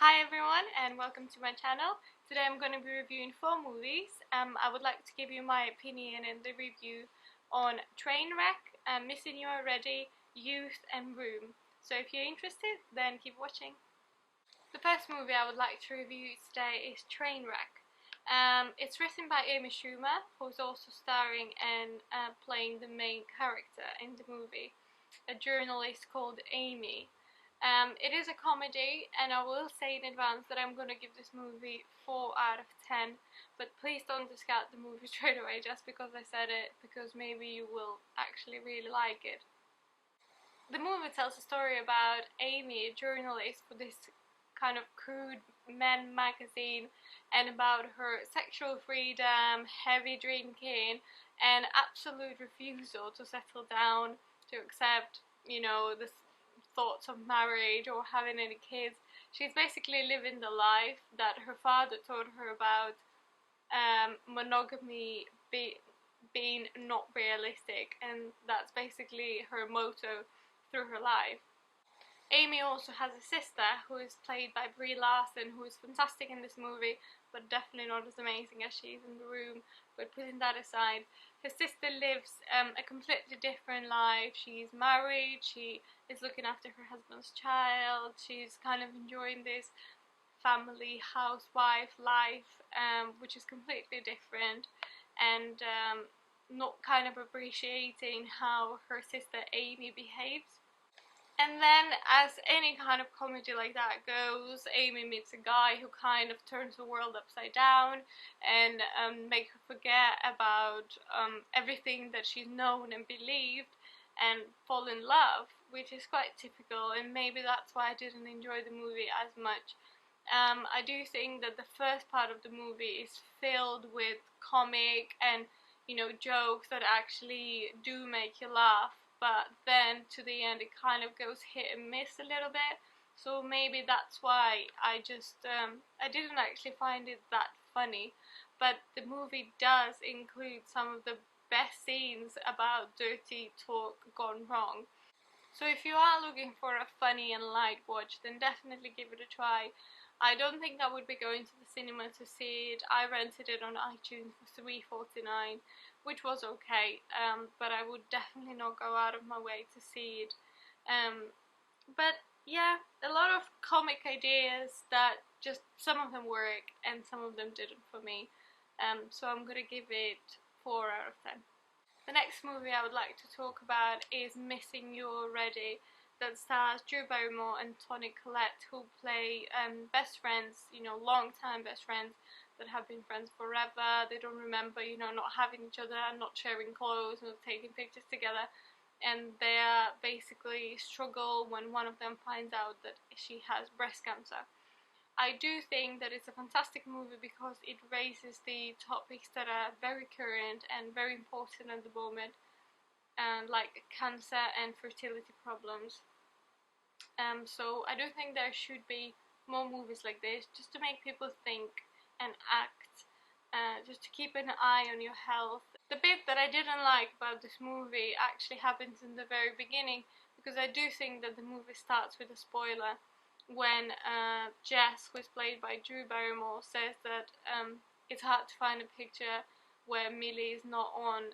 Hi everyone and welcome to my channel. Today I'm going to be reviewing 4 movies. I would like to give you my opinion and the review on Trainwreck, Missing You Already, Youth and Room. So if you're interested, then keep watching. The first movie I would like to review today is Trainwreck. It's written by Amy Schumer, who's also starring and playing the main character in the movie, a journalist called Amy. It is a comedy, and I will say in advance that I'm going to give this movie 4 out of 10, but please don't discount the movie straight away just because I said it, because maybe you will actually really like it. The movie tells a story about Amy, a journalist for this kind of crude men magazine, and about her sexual freedom, heavy drinking, and absolute refusal to settle down, to accept, the thoughts of marriage or having any kids. She's basically living the life that her father taught her about monogamy being not realistic, and that's basically her motto through her life. Amy also has a sister who is played by Brie Larson, who is fantastic in this movie, but definitely not as amazing as she is in The Room. But putting that aside, her sister lives a completely different life. She's married, she is looking after her husband's child, she's kind of enjoying this family housewife life, which is completely different, and not kind of appreciating how her sister Amy behaves. And then, as any kind of comedy like that goes, Amy meets a guy who kind of turns the world upside down and make her forget about everything that she's known and believed, and fall in love, which is quite typical, and maybe that's why I didn't enjoy the movie as much. I do think that the first part of the movie is filled with comic and jokes that actually do make you laugh, but then to the end it kind of goes hit and miss a little bit. So maybe that's why I didn't actually find it that funny. But the movie does include some of the best scenes about dirty talk gone wrong. So if you are looking for a funny and light watch, then definitely give it a try. I don't think I would be going to the cinema to see it. I rented it on iTunes for $3.49, which was okay, but I would definitely not go out of my way to see it. But yeah, a lot of comic ideas that just some of them work and some of them didn't for me. So I'm gonna give it 4 out of 10. The next movie I would like to talk about is Missing You Already, that stars Drew Barrymore and Toni Collette, who play best friends, long-time best friends that have been friends forever. They don't remember, not having each other, not sharing clothes, not taking pictures together, and they basically struggle when one of them finds out that she has breast cancer. I do think that it's a fantastic movie because it raises the topics that are very current and very important at the moment, like cancer and fertility problems. So I do think there should be more movies like this, just to make people think and act, just to keep an eye on your health. The bit that I didn't like about this movie actually happens in the very beginning, because I do think that the movie starts with a spoiler when Jess, who is played by Drew Barrymore, says that it's hard to find a picture where Millie is not on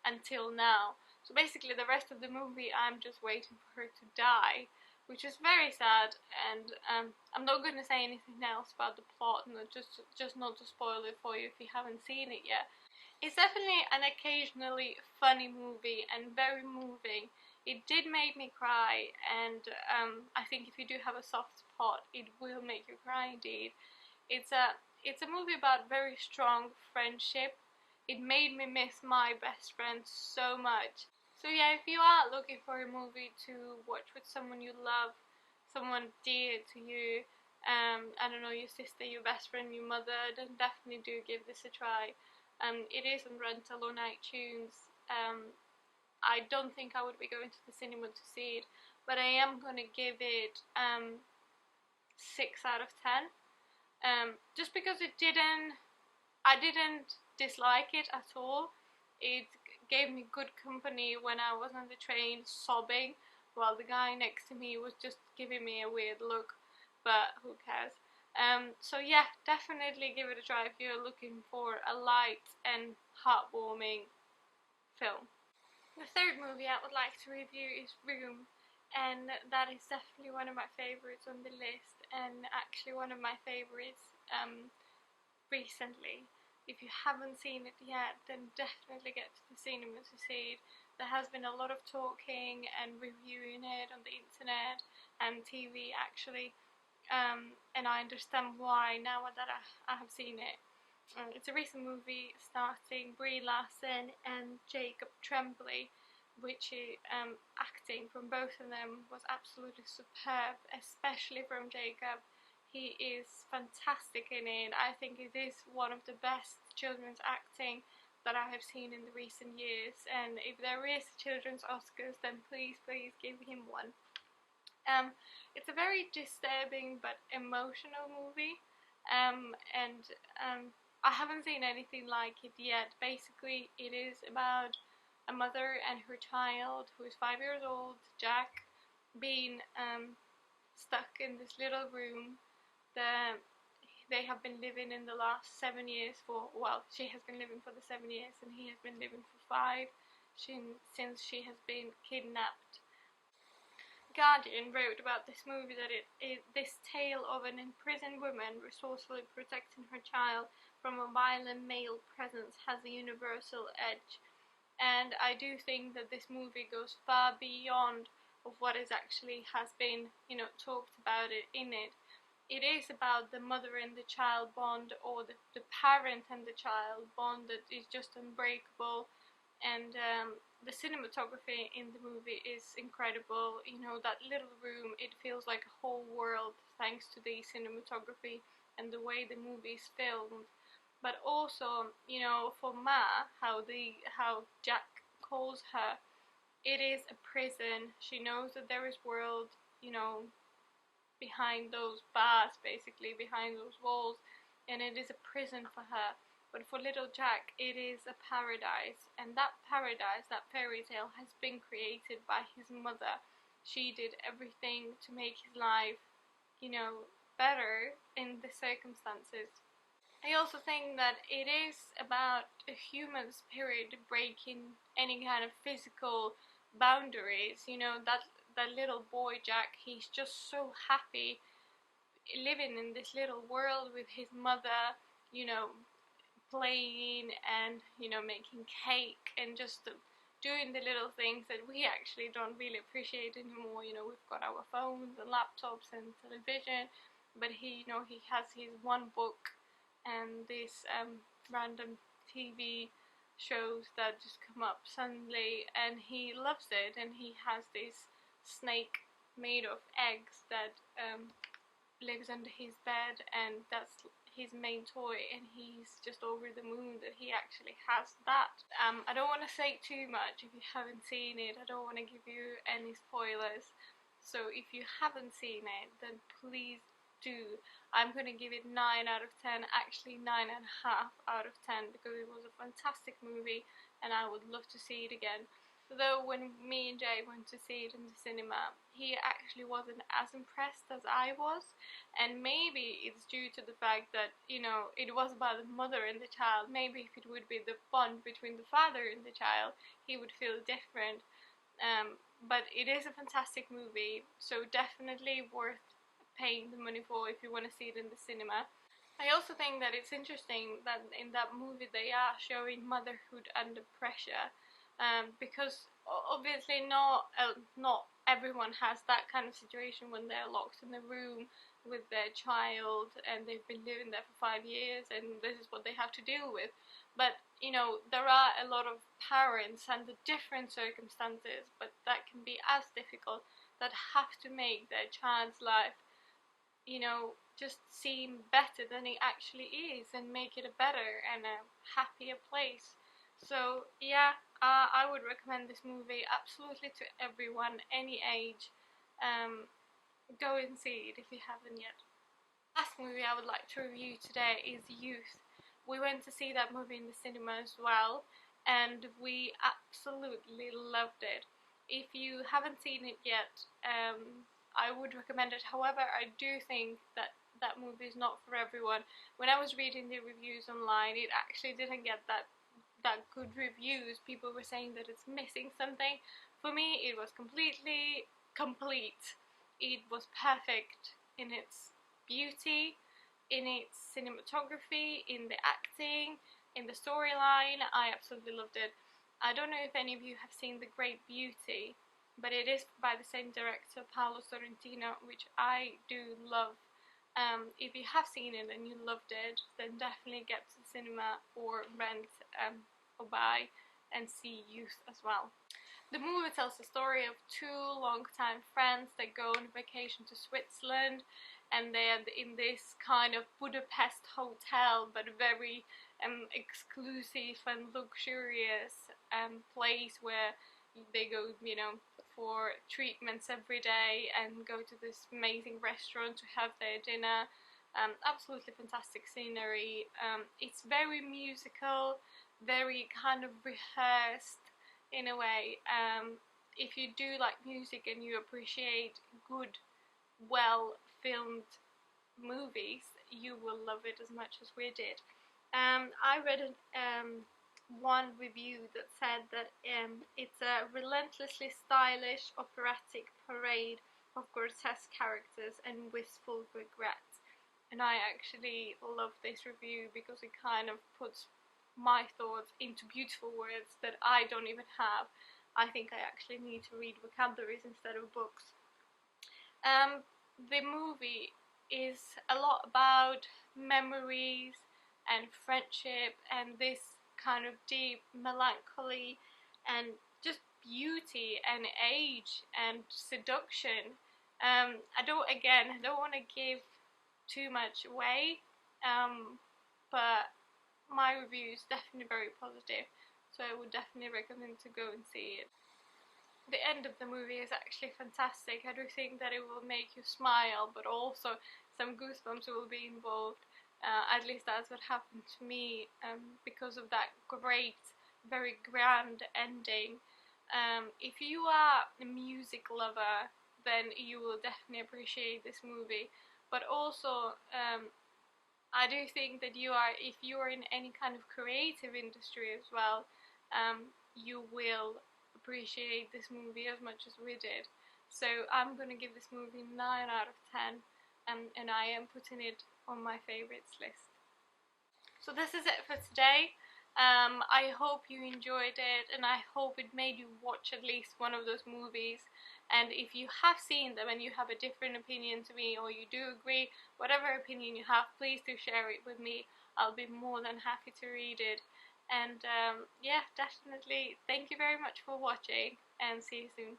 until now. So basically the rest of the movie I'm just waiting for her to die, which is very sad, and I'm not going to say anything else about the plot, just not to spoil it for you if you haven't seen it yet. It's definitely an occasionally funny movie and very moving. It did make me cry, and I think if you do have a soft spot, it will make you cry indeed. It's a movie about very strong friendship. It made me miss my best friend so much. So yeah, if you are looking for a movie to watch with someone you love, someone dear to you, I don't know, your sister, your best friend, your mother, then definitely do give this a try. It is on rental on iTunes. I don't think I would be going to the cinema to see it, but I am gonna give it 6 out of 10. Just because I didn't dislike it at all. It gave me good company when I was on the train sobbing, while the guy next to me was just giving me a weird look. but who cares. So yeah, definitely give it a try if you're looking for a light and heartwarming film. The third movie I would like to review is Room, and that is definitely one of my favourites on the list, and actually one of my favourites recently. If you haven't seen it yet, then definitely get to the cinema to see it. There has been a lot of talking and reviewing it on the internet and TV actually, and I understand why now that I have seen it. It's a recent movie starring Brie Larson and Jacob Tremblay, which acting from both of them was absolutely superb, especially from Jacob. He is fantastic in it. I think it is one of the best children's acting that I have seen in the recent years, and if there is children's Oscars, then please give him one. It's a very disturbing but emotional movie, and I haven't seen anything like it yet. Basically, it is about a mother and her child who is 5 years old, Jack, being stuck in this little room. They have been living in the last 7 years for, well, she has been living for the 7 years and he has been living for 5 since she has been kidnapped. Guardian wrote about this movie that this tale of an imprisoned woman resourcefully protecting her child from a violent male presence has a universal edge, and I do think that this movie goes far beyond of what is actually has been talked about it in it. It is about the mother and the child bond, or the parent and the child bond that is just unbreakable, and the cinematography in the movie is incredible. That little room, it feels like a whole world thanks to the cinematography and the way the movie is filmed. But also, for Ma, how Jack calls her, it is a prison. She knows that there is world, behind those bars, basically behind those walls, and it is a prison for her. But for little Jack, it is a paradise, and that paradise, that fairy tale, has been created by his mother. She did everything to make his life, better in the circumstances. I also think that it is about a human spirit breaking any kind of physical boundaries. That little boy Jack, he's just so happy living in this little world with his mother, playing and making cake and just doing the little things that we actually don't really appreciate anymore. We've got our phones and laptops and television, but he has his one book and these random TV shows that just come up suddenly, and he loves it. And he has this snake made of eggs that lives under his bed, and that's his main toy, and he's just over the moon that he actually has that. I don't want to say too much if you haven't seen it. I don't want to give you any spoilers, so if you haven't seen it, then please do. I'm going to give it 9 out of 10, actually 9.5 out of 10, because it was a fantastic movie and I would love to see it again. Though when me and Jay went to see it in the cinema, he actually wasn't as impressed as I was, and maybe it's due to the fact that, it was about the mother and the child. Maybe if it would be the bond between the father and the child, he would feel different. But it is a fantastic movie, so definitely worth paying the money for if you want to see it in the cinema. I also think that it's interesting that in that movie they are showing motherhood under pressure, because obviously not everyone has that kind of situation when they're locked in the room with their child and they've been living there for 5 years and this is what they have to deal with. But there are a lot of parents under different circumstances, but that can be as difficult, that have to make their child's life just seem better than it actually is, and make it a better and a happier place. So yeah, I would recommend this movie absolutely to everyone, any age. Go and see it if you haven't yet. Last movie I would like to review today is Youth. We went to see that movie in the cinema as well, and we absolutely loved it. If you haven't seen it yet, I would recommend it. However, I do think that that movie is not for everyone. When I was reading the reviews online, it actually didn't get that good reviews. People were saying that it's missing something. For me, it was completely complete. It was perfect in its beauty, in its cinematography, in the acting, in the storyline. I absolutely loved it. I don't know if any of you have seen The Great Beauty, but it is by the same director, Paolo Sorrentino, which I do love. If you have seen it and you loved it, then definitely get to the cinema or rent or buy and see Youth as well. The movie tells the story of two long-time friends that go on vacation to Switzerland, and they're in this kind of Budapest hotel, but very exclusive and luxurious place where they go, you know, for treatments every day and go to this amazing restaurant to have their dinner. Absolutely fantastic scenery. It's very musical, very kind of rehearsed in a way. If you do like music and you appreciate good, well filmed movies, you will love it as much as we did. I read one review that said that it's a relentlessly stylish operatic parade of grotesque characters and wistful regret. And I actually love this review because it kind of puts my thoughts into beautiful words that I don't even have. I think I actually need to read vocabularies instead of books. The movie is a lot about memories and friendship and this kind of deep melancholy and just beauty and age and seduction. I don't want to give too much away, but my review is definitely very positive, so I would definitely recommend to go and see it. The end of the movie is actually fantastic. I do think that it will make you smile, but also some goosebumps will be involved. At least that's what happened to me, because of that great, very grand ending. If you are a music lover, then you will definitely appreciate this movie. But also, I do think that if you are in any kind of creative industry as well, you will appreciate this movie as much as we did. So I'm gonna give this movie 9 out of 10, and I am putting it on my favorites list. So this is it for today. I hope you enjoyed it, and I hope it made you watch at least one of those movies. And if you have seen them and you have a different opinion to me, or you do agree, whatever opinion you have, please do share it with me. I'll be more than happy to read it. And yeah, definitely thank you very much for watching, and see you soon.